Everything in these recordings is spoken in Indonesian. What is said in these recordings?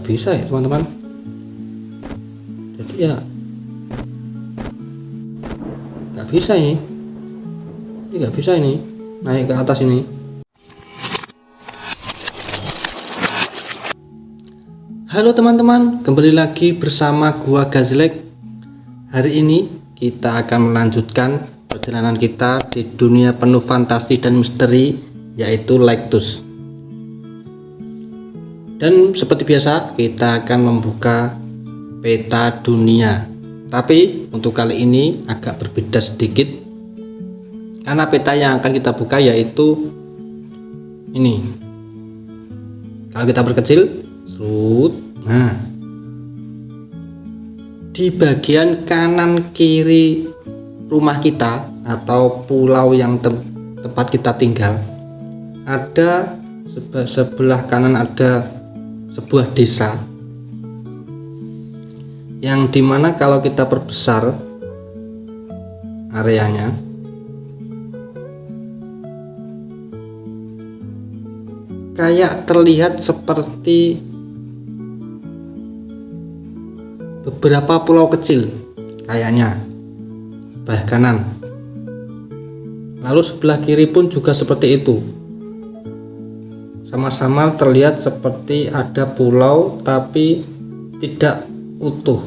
bisa ya teman-teman. Jadi ya nggak bisa ini nggak bisa ini naik ke atas ini. Halo teman-teman, kembali lagi bersama gua Gazlek. Hari ini kita akan melanjutkan perjalanan kita di dunia penuh fantasi dan misteri, yaitu Lectus. Dan seperti biasa kita akan membuka peta dunia. Tapi untuk kali ini agak berbeda sedikit, karena peta yang akan kita buka yaitu ini. Kalau kita berkecil, nah, di bagian kanan kiri rumah kita atau pulau yang tempat kita tinggal, ada sebelah kanan ada sebuah desa yang dimana kalau kita perbesar areanya, kayak terlihat seperti beberapa pulau kecil kayaknya sebelah kanan. Lalu sebelah kiri pun juga seperti itu, sama-sama terlihat seperti ada pulau tapi tidak utuh,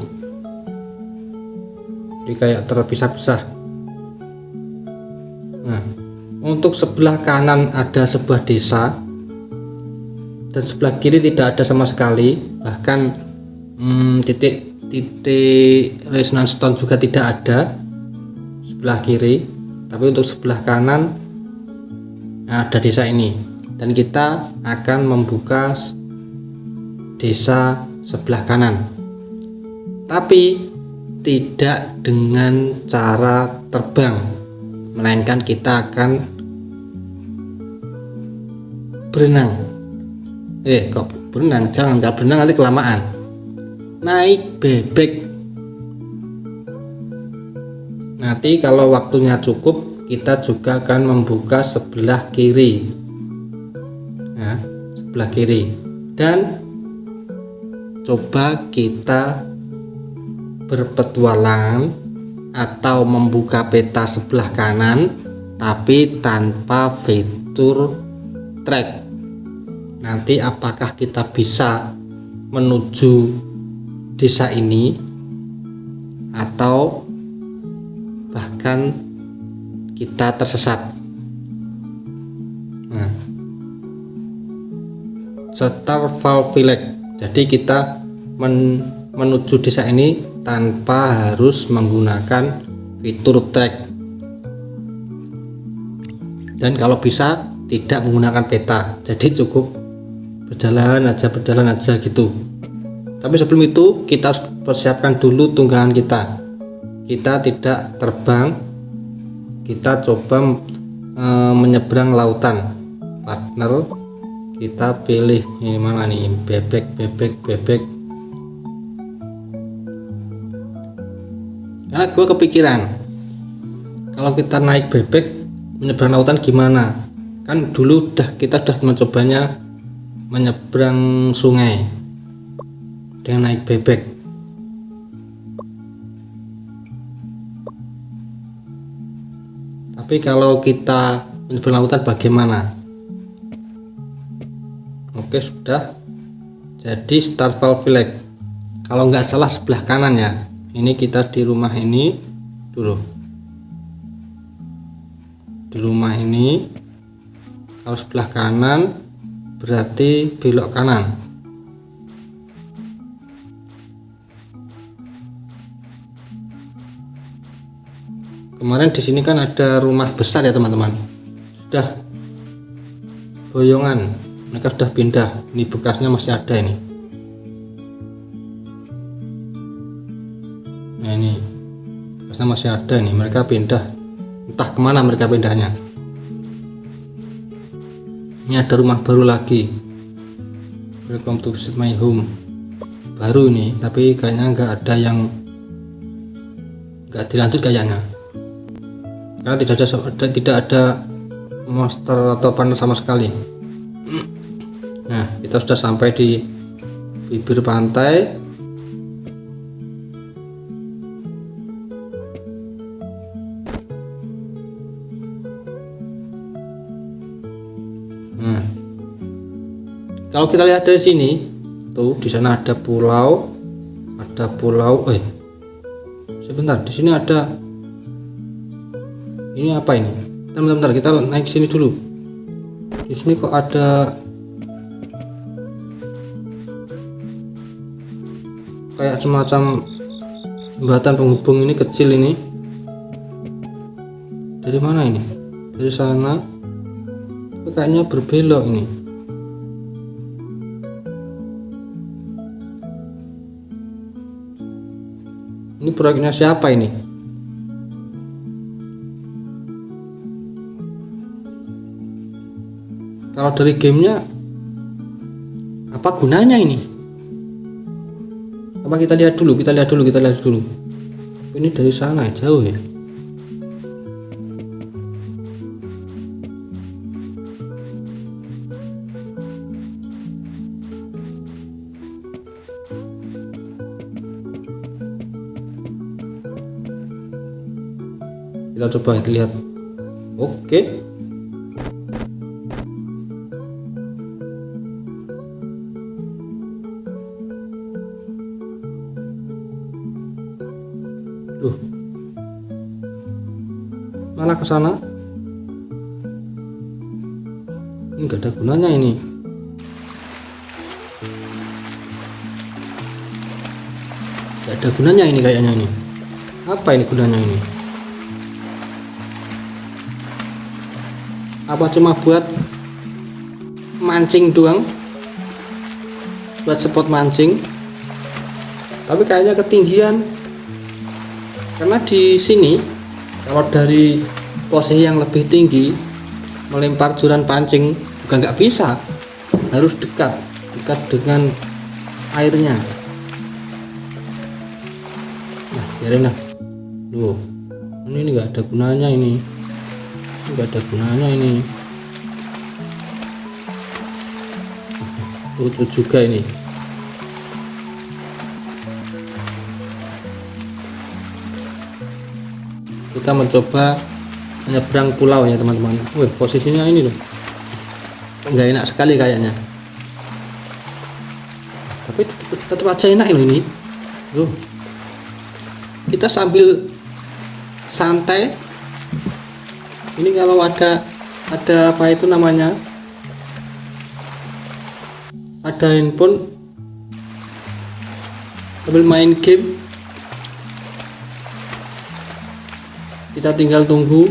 jadi kayak terpisah-pisah. Nah, untuk sebelah kanan ada sebuah desa dan sebelah kiri tidak ada sama sekali, bahkan titik resonance stone juga tidak ada sebelah kiri. Tapi untuk sebelah kanan ada desa ini, dan kita akan membuka desa sebelah kanan, tapi tidak dengan cara terbang, melainkan kita akan berenang. Kok berenang? Jangan, nggak berenang nanti kelamaan. Naik bebek. Nanti kalau waktunya cukup, kita juga akan membuka sebelah kiri. Nah, sebelah kiri, dan coba kita berpetualangan atau membuka peta sebelah kanan tapi tanpa fitur track. Nanti apakah kita bisa menuju desa ini atau bahkan kita tersesat. Nah, Starfall Village. Jadi kita menuju desa ini tanpa harus menggunakan fitur track, dan kalau bisa tidak menggunakan peta, jadi cukup berjalan aja gitu. Tapi sebelum itu kita harus persiapkan dulu tunggangan kita. Kita tidak terbang, kita coba menyeberang lautan. Partner kita pilih ini mana nih, bebek. Karena gue kepikiran, kalau kita naik bebek menyeberang lautan gimana? Kan dulu kita udah mencobanya menyeberang sungai dengan naik bebek. Tapi kalau kita menyeberang lautan bagaimana? Oke, sudah. Jadi Starfall Village, kalau nggak salah sebelah kanan ya. Ini kita di rumah ini dulu. Di rumah ini, kalau sebelah kanan berarti belok kanan. Kemarin di sini kan ada rumah besar ya teman-teman. Sudah boyongan, mereka sudah pindah. Ini bekasnya masih ada ini. Nah ini bekasnya masih ada nih. Mereka pindah, entah kemana mereka pindahnya. Ini ada rumah baru lagi. Welcome to visit my home. Baru ini, tapi kayaknya nggak ada yang nggak dilanjut kayaknya. Karena tidak ada monster atau partner sama sekali. Nah, kita sudah sampai di bibir pantai. Nah, kalau kita lihat dari sini, tuh di sana ada pulau, sebentar, di sini ada, ini apa ini? Bentar, kita naik sini dulu. Di sini kok ada kayak semacam jembatan penghubung, ini kecil ini. Dari mana ini? Dari sana. Tapi kayaknya berbelok ini. Ini proyeknya siapa ini? Kalau dari gamenya, apa gunanya ini? Apa kita lihat dulu? Ini dari sana jauh ya. Kita coba lihat. Oke. Malah ke sana. Ini enggak ada gunanya ini. Enggak ada gunanya ini kayaknya ini. Apa ini gunanya ini? Apa cuma buat mancing doang? Buat spot mancing? Tapi kayaknya ketinggian. Karena di sini kalau dari posisi yang lebih tinggi melempar joran pancing juga nggak bisa, harus dekat dengan airnya. Nah, biarin lah. Loh, ini nggak ada gunanya ini. Lucu juga ini. Kita mencoba menyeberang pulau ya teman-teman. Wih, posisinya ini loh, nggak enak sekali kayaknya, tapi tetap aja enak loh ini. Loh, kita sambil santai ini. Kalau ada apa itu namanya, ada handphone, sambil main game, kita tinggal tunggu.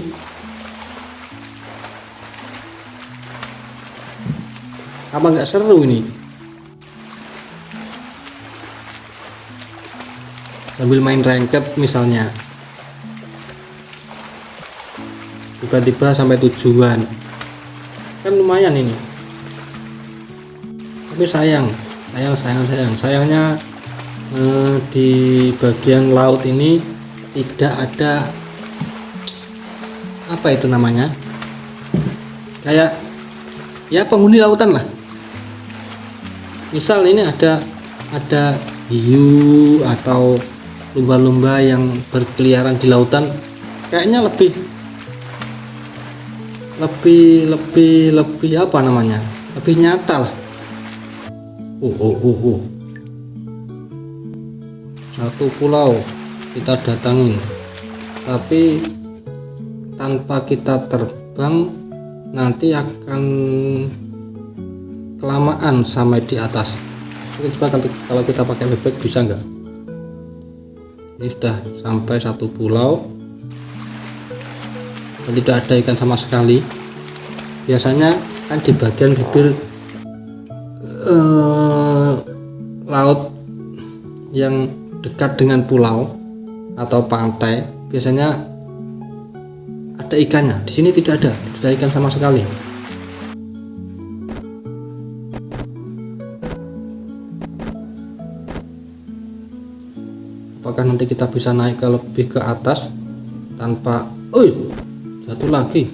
Apa nggak seru ini? Sambil main ranked misalnya, tiba-tiba sampai tujuan, kan lumayan ini. Tapi sayangnya di bagian laut ini tidak ada, apa itu namanya, kayak ya penghuni lautan lah. Misal ini ada hiu atau lumba-lumba yang berkeliaran di lautan, kayaknya lebih apa namanya, lebih nyata lah. Satu pulau kita datangi, tapi tanpa kita terbang nanti akan kelamaan sampai di atas. Coba kalau kita pakai bebek bisa nggak? Ini sudah sampai satu pulau dan tidak ada ikan sama sekali. Biasanya kan di bagian bibir laut yang dekat dengan pulau atau pantai biasanya ada ikannya. Di sini tidak ada ikan sama sekali. Apakah nanti kita bisa naik lebih ke atas tanpa jatuh lagi?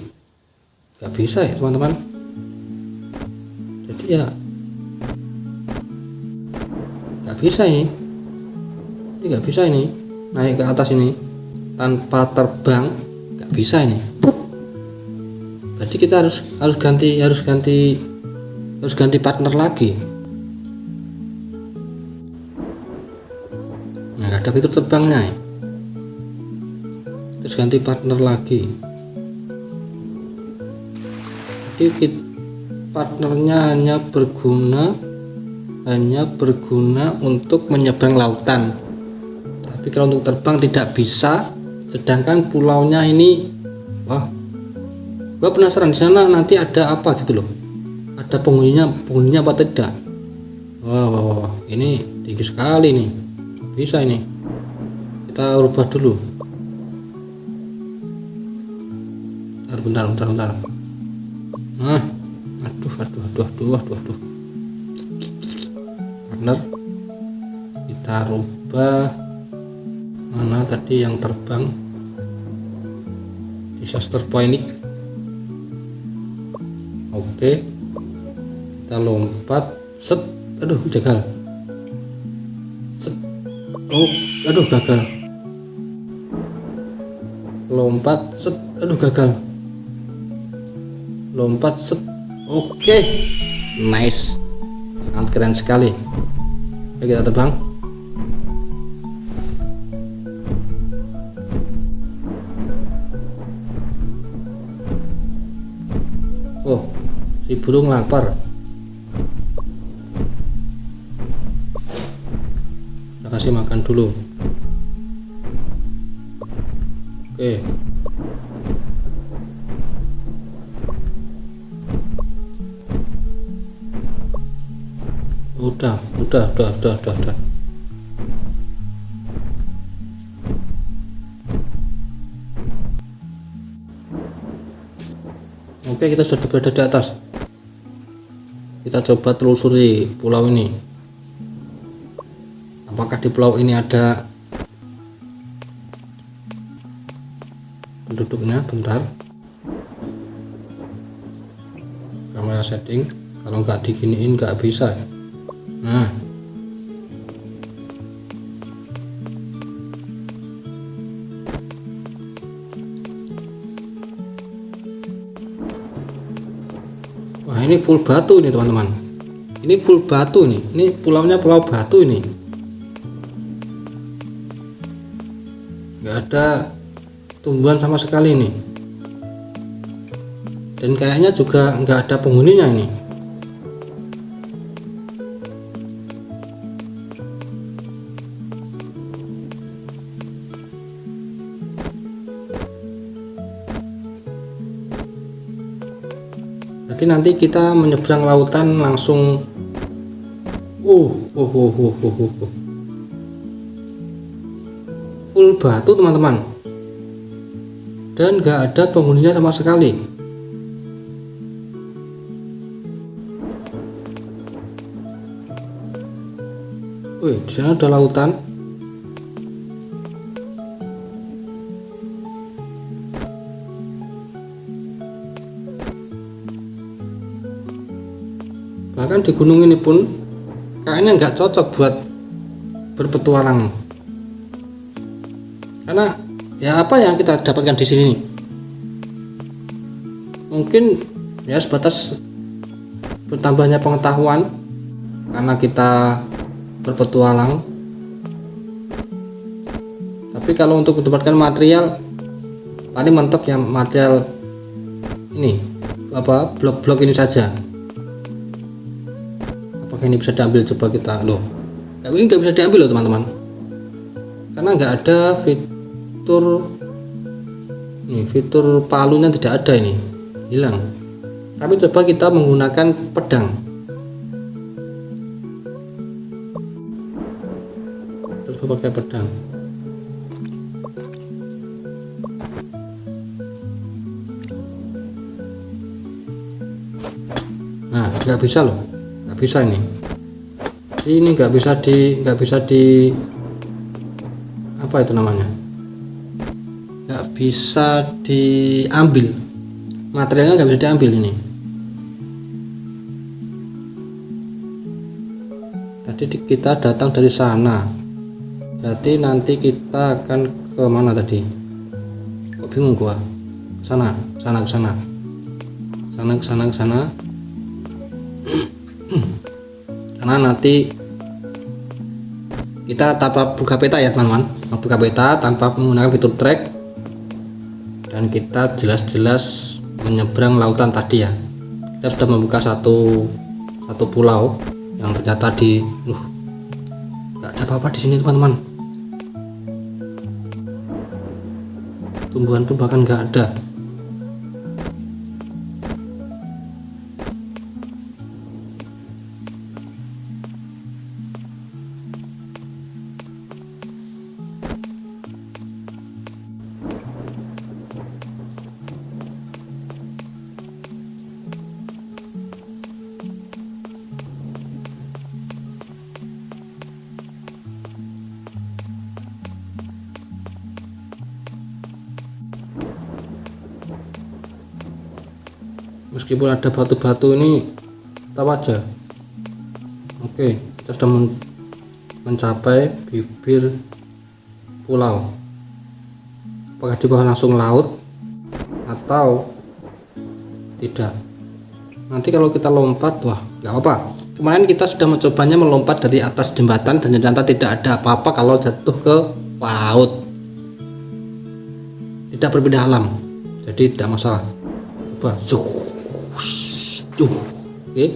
Gak bisa ya teman-teman. Jadi ya nggak bisa ini nggak bisa ini naik ke atas ini tanpa terbang, nggak bisa ini. Berarti kita harus ganti partner lagi. Nah, nggak ada fitur terbangnya, terus ganti partner lagi. Jadi partnernya hanya berguna untuk menyeberang lautan, tapi kalau untuk terbang tidak bisa. Sedangkan pulaunya ini, wah, gua penasaran di sana nanti ada apa gitu loh, ada penghuninya apa tidak. Wah, ini tinggi sekali nih, bisa ini, kita rubah dulu. Bentar. Nah, aduh. Partner kita rubah. Mana tadi yang terbang? Disaster point. Oke, kita lompat. Set. Aduh, gagal. Set. Oh, aduh, gagal. Lompat. Set. Aduh, gagal. Lompat. Set. Oke, nice, sangat keren sekali. Oke, kita terbang. Oh, si burung lapar. Kita kasih makan dulu. Oke. Udah. Oke, kita sudah berada di atas. Kita coba telusuri pulau ini. Apakah di pulau ini ada penduduknya? Bentar. Kamera setting. Kalau nggak diginiin nggak bisa. Nah, wah, ini full batu nih teman-teman. Ini full batu nih. Ini pulaunya pulau batu ini. Nggak ada tumbuhan sama sekali nih. Dan kayaknya juga nggak ada penghuninya ini. Jadi nanti kita menyeberang lautan langsung. Full batu teman-teman, dan gak ada penghuninya sama sekali. Wih, di sana ada lautan. Bahkan di gunung ini pun kayaknya nggak cocok buat berpetualang, karena ya apa yang kita dapatkan di sini nih, mungkin ya sebatas bertambahnya pengetahuan karena kita berpetualang. Tapi kalau untuk mendapatkan material, paling mentok yang material ini, blok-blok ini saja. Apakah ini bisa diambil? Coba kita loh. Ini nggak bisa diambil loh teman-teman, karena nggak ada fitur palunya, tidak ada, ini hilang. Tapi coba kita menggunakan pedang. Coba pakai pedang. Nah, nggak bisa loh. Nggak bisa ini. Jadi ini nggak bisa di apa itu namanya, nggak bisa diambil, materialnya nggak bisa diambil ini. Tadi Tadi kita datang dari sana, berarti nanti kita akan ke mana tadi? Kok bingung gua. Sana, sana ke sana. Sana ke sana ke sana. Karena nanti kita tanpa buka peta ya teman-teman, buka peta tanpa menggunakan fitur track, dan kita jelas-jelas menyeberang lautan tadi ya. Kita sudah membuka satu pulau yang ternyata di nggak ada apa-apa di sini teman-teman. Tumbuhan pun bahkan nggak ada. Meskipun ada batu-batu ini tahu aja. Oke, kita sudah mencapai bibir pulau. Apakah di bawah langsung laut atau tidak? Nanti kalau kita lompat, wah nggak apa. Kemarin kita sudah mencobanya melompat dari atas jembatan dan ternyata tidak ada apa-apa kalau jatuh ke laut. Tidak berbeda alam, jadi tidak masalah. Coba, oke,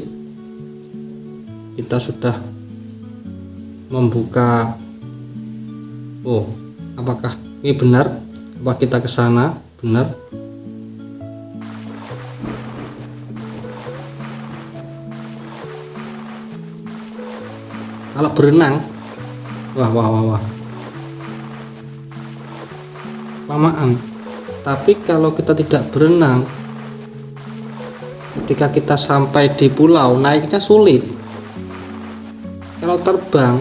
kita sudah membuka. Oh, apakah ini benar? Apa kita ke sana? Benar? Kalau berenang, wah, lamaan. Tapi kalau kita tidak berenang, ketika kita sampai di pulau naiknya sulit. Kalau terbang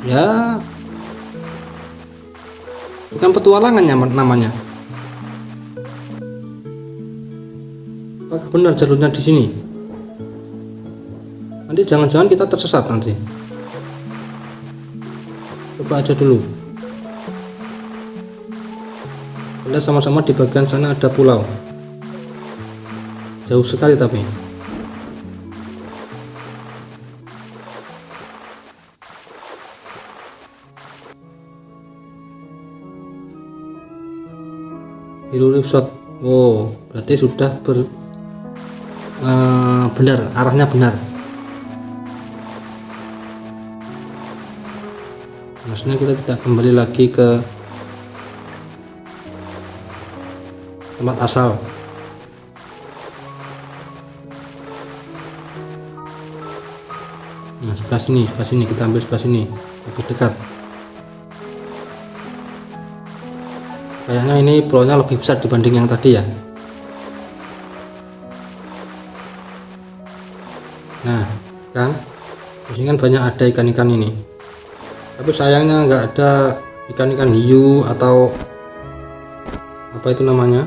ya bukan petualangan namanya. Apakah benar jalurnya di sini? Nanti jangan-jangan kita tersesat nanti. Coba aja dulu. Kita sama-sama di bagian sana ada pulau. Jauh sekali tapi Biru Resort. Oh, berarti sudah benar, arahnya benar. Maksudnya kita tidak kembali lagi ke tempat asal. Nah, sebelah sini kita ambil sebelah sini, lebih dekat. Kayaknya ini pulaunya lebih besar dibanding yang tadi ya. Nah, kan di sini kan banyak ada ikan-ikan ini. Tapi sayangnya nggak ada ikan-ikan hiu atau apa itu namanya.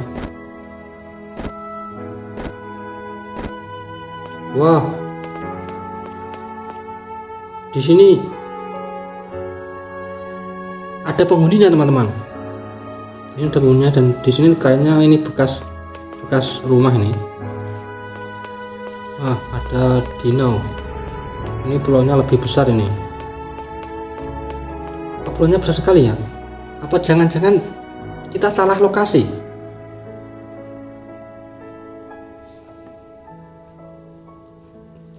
Wah, di sini ada penghuninya teman-teman. Ini ada penghuninya dan di sini kayaknya ini bekas rumah ini. Wah, ada dino. Ini pulaunya lebih besar ini. Kok pulaunya besar sekali ya? Apa jangan-jangan kita salah lokasi?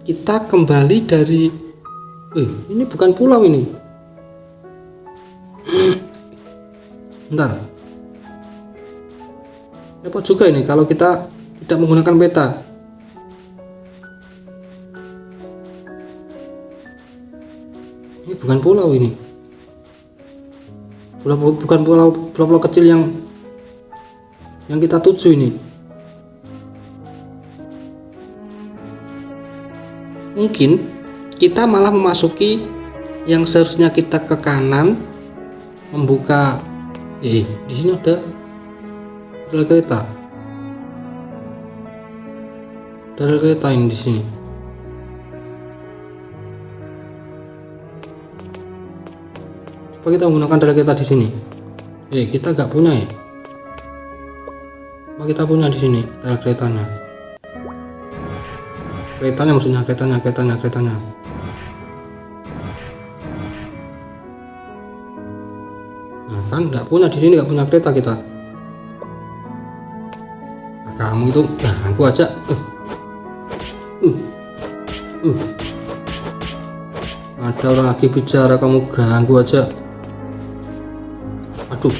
Kita kembali dari ini bukan pulau ini. Bentar. Repot juga ini kalau kita tidak menggunakan peta. Ini bukan pulau ini. Bukan pulau kecil yang kita tuju ini. Mungkin kita malah memasuki yang seharusnya kita ke kanan, membuka di sini ada rel kereta. Ada rel kereta ini di sini. Apa kita menggunakan rel kereta di sini? Kita nggak punya ya. Apa kita punya di sini rel keretanya? Keretanya maksudnya, keretanya. Nah kan nggak punya di sini, nggak punya kereta kita. Nah, kamu itu, aku aja. Ada orang lagi bicara, kamu ganggu aja. Aduh.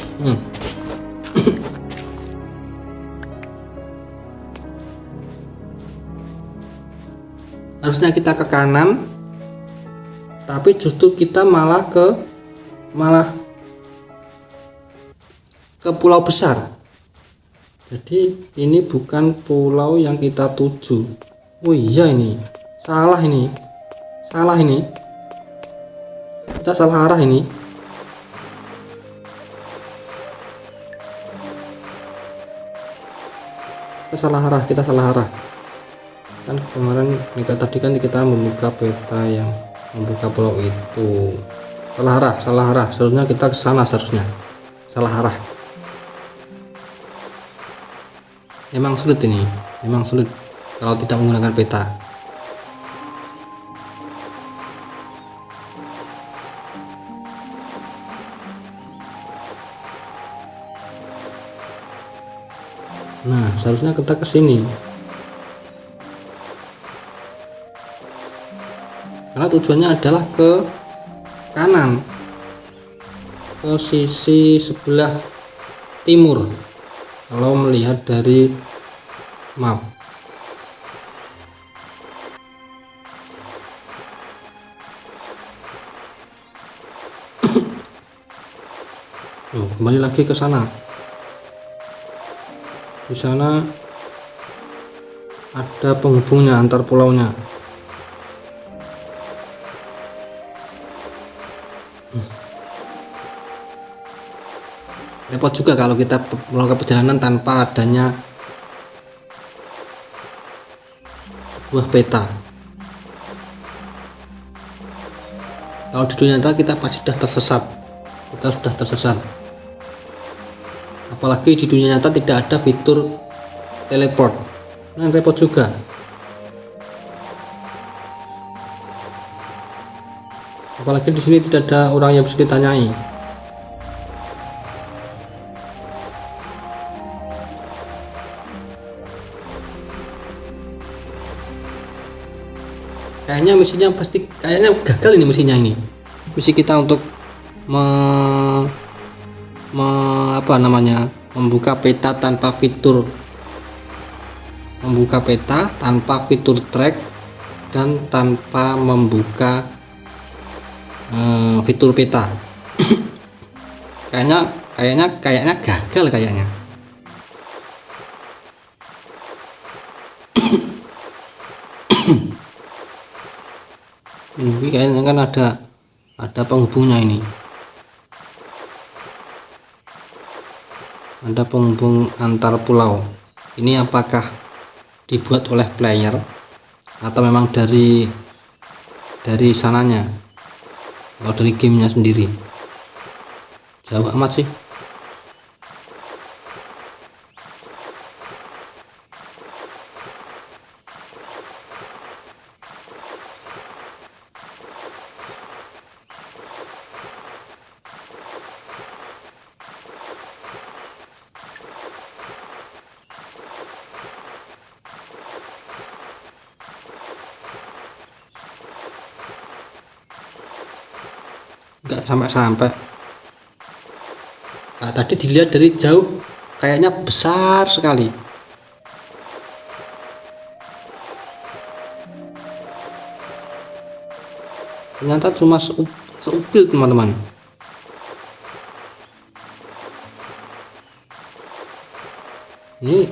Harusnya kita ke kanan, tapi justru kita malah ke pulau besar. Jadi ini bukan pulau yang kita tuju. Oh iya, ini salah, kita salah arah ini. Kita salah arah. Kan kemarin nikah tadi kan kita membuka peta yang membuka pulau itu. Salah arah. Seharusnya kita ke sana, salah arah. Memang sulit kalau tidak menggunakan peta. Nah, seharusnya kita ke sini. Karena tujuannya adalah ke kanan, ke sisi sebelah timur kalau melihat dari map. Kembali lagi ke sana. Di sana ada penghubungnya antar pulaunya. Repot juga kalau kita melakukan perjalanan tanpa adanya sebuah peta. Kalau di dunia nyata kita pasti sudah tersesat. Apalagi di dunia nyata tidak ada fitur teleport. Nah, repot juga. Apalagi di sini tidak ada orang yang bisa ditanyai. Kayaknya misinya gagal ini misinya ini. Misi kita untuk membuka peta tanpa fitur track dan tanpa membuka fitur peta. kayaknya gagal kayaknya. Ini kayaknya kan ada penghubungnya ini. Ada penghubung antar pulau. Ini apakah dibuat oleh player atau memang dari sananya, atau dari gamenya sendiri? Jauh amat sih. Enggak sampai. Nah, tadi dilihat dari jauh kayaknya besar sekali. Ternyata cuma seupil teman-teman. Ini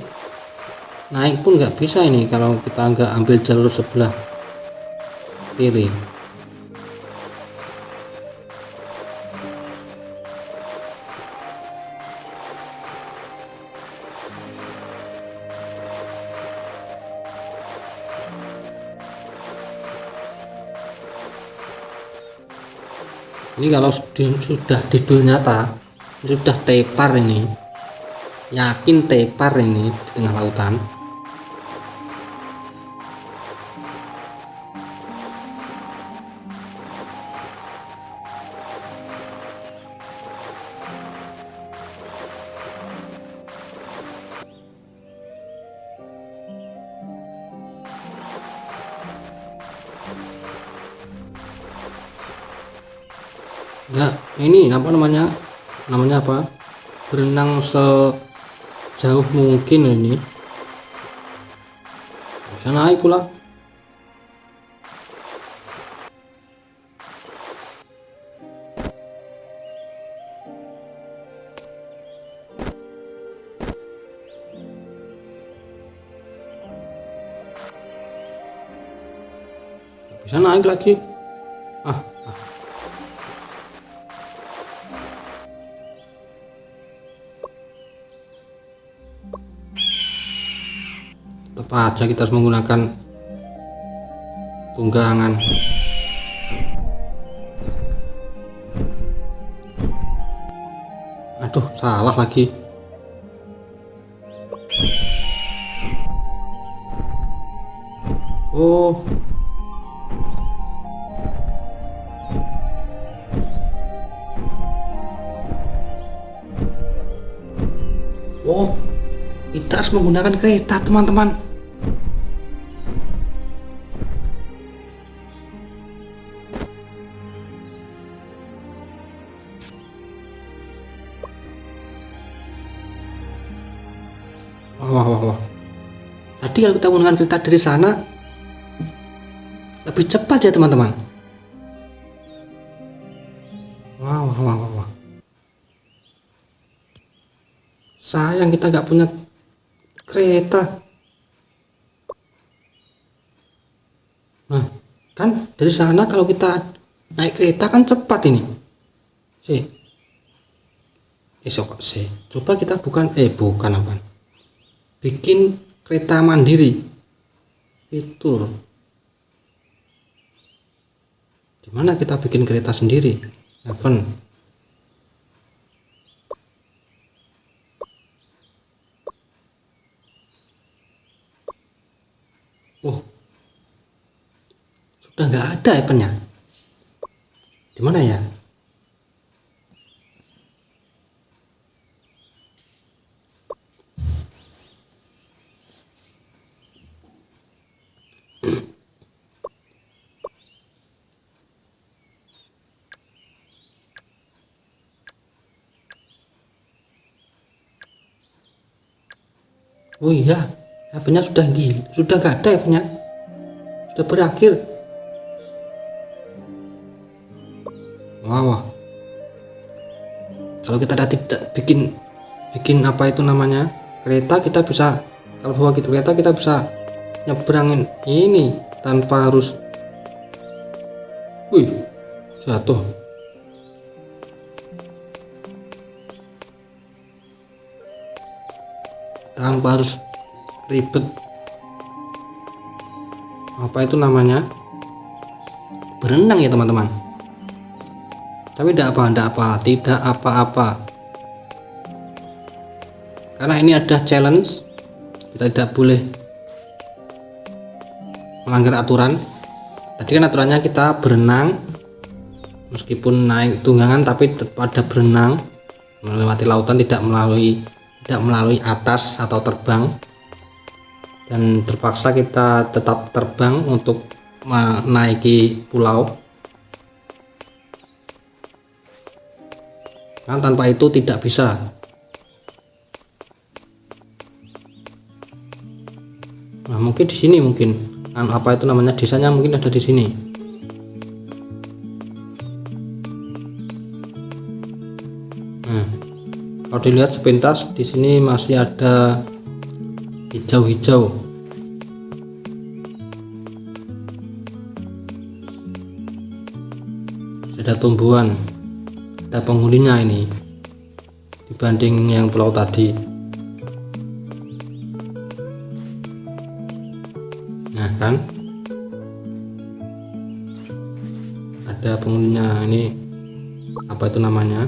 naik pun nggak bisa ini kalau kita nggak ambil jalur sebelah kiri. Ini kalau sudah di dunia nyata sudah tepar ini, yakin tepar ini di tengah lautan. Enggak, ini apa namanya apa, berenang sejauh mungkin ini, bisa naik pula. Bisa naik lagi. Tetap aja kita harus menggunakan tunggangan. Aduh, salah lagi. Oh, kita harus menggunakan kereta, teman-teman. Wah. Tadi kalau kita menggunakan kereta dari sana lebih cepat ya, teman-teman. Wah. Sayang kita nggak punya kereta. Nah, kan dari sana kalau kita naik kereta kan cepat ini. Coba kita bukan apa? Bikin kereta mandiri. Fitur. Dimana kita bikin kereta sendiri? Event. Sudah nggak ada eventnya. Di mana ya? Oh iya, eventnya sudah nggak ada eventnya. Sudah berakhir. Wah. Kalau kita tidak bikin apa itu namanya kereta, kita bisa, kalau bawa gitu kereta kita bisa nyebrangin ini tanpa harus jatuh. Tanpa harus ribet apa itu namanya berenang ya, teman-teman. Tapi tidak apa-apa, karena ini ada challenge. Kita tidak boleh melanggar aturan. Tadi kan aturannya kita berenang meskipun naik tunggangan, tapi tetap ada berenang melewati lautan, tidak melalui atas atau terbang. Dan terpaksa kita tetap terbang untuk menaiki pulau. Nah, tanpa itu tidak bisa. Nah, mungkin di sini apa itu namanya desanya mungkin ada di sini. Nah, kalau dilihat sepintas di sini masih ada hijau-hijau. Ada tumbuhan, ada penghuninya ini dibanding yang pulau tadi. Nah kan, ada penghuninya ini, apa itu namanya,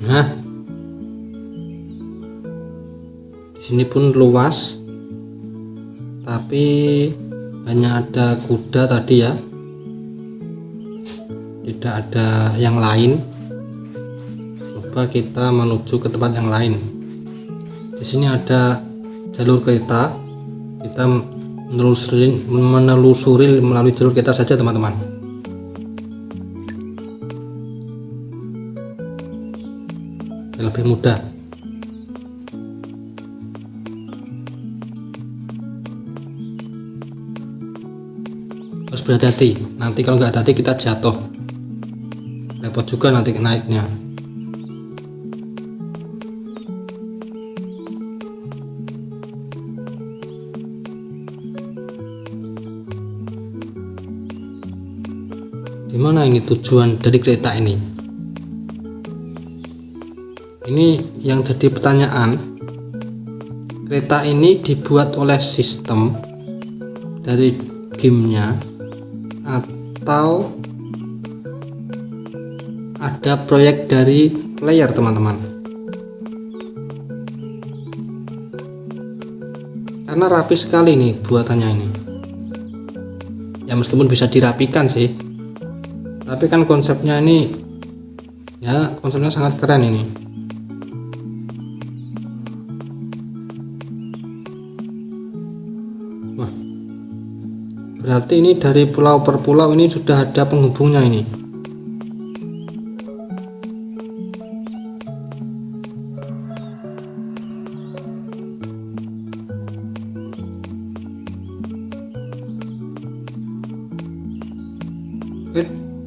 nah di sini pun luas, tapi hanya ada kuda tadi ya, tidak ada yang lain. Coba kita menuju ke tempat yang lain. Di sini ada jalur kereta, kita menelusuri melalui jalur kereta saja teman-teman. Lebih mudah. Harus berhati-hati, nanti kalau nggak hati-hati kita jatuh, repot juga nanti naiknya. Dimana ini tujuan dari kereta ini? Ini yang jadi pertanyaan. Kereta ini dibuat oleh sistem dari gamenya atau ada proyek dari player teman-teman? Karena rapi sekali nih buatannya ini ya, meskipun bisa dirapikan sih, tapi kan konsepnya ini ya, konsepnya sangat keren ini. Wah, berarti ini dari pulau per pulau ini sudah ada penghubungnya ini.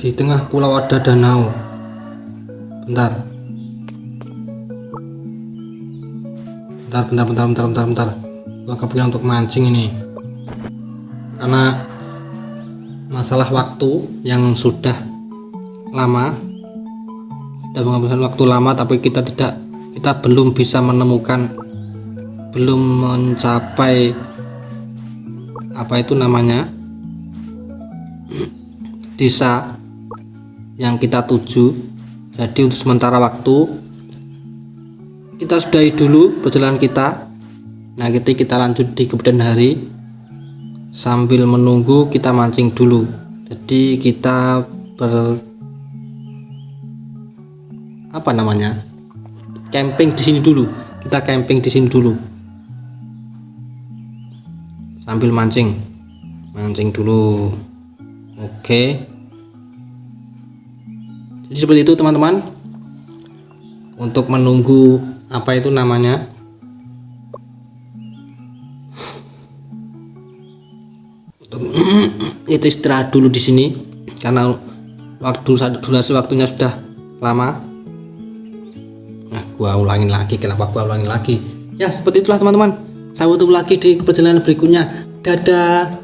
Di tengah pulau ada danau. Bentar. Gua kepikiran untuk mancing ini. Karena masalah waktu yang sudah lama, sudah menghabiskan waktu lama, tapi kita belum bisa menemukan, belum mencapai apa itu namanya, desa yang kita tuju. Jadi untuk sementara waktu kita sudahi dulu perjalanan kita. Nah, kita lanjut di kemudian hari. Sambil menunggu kita mancing dulu. Jadi kita camping di sini dulu. Kita camping di sini dulu. Sambil mancing dulu. Oke. Jadi seperti itu teman-teman, untuk menunggu apa itu namanya, itu istirahat dulu di sini karena durasi waktunya sudah lama. Nah, gua ulangin lagi. Kenapa gua ulangin lagi? Ya seperti itulah teman-teman. Sampai ketemu lagi di perjalanan berikutnya. Dadah.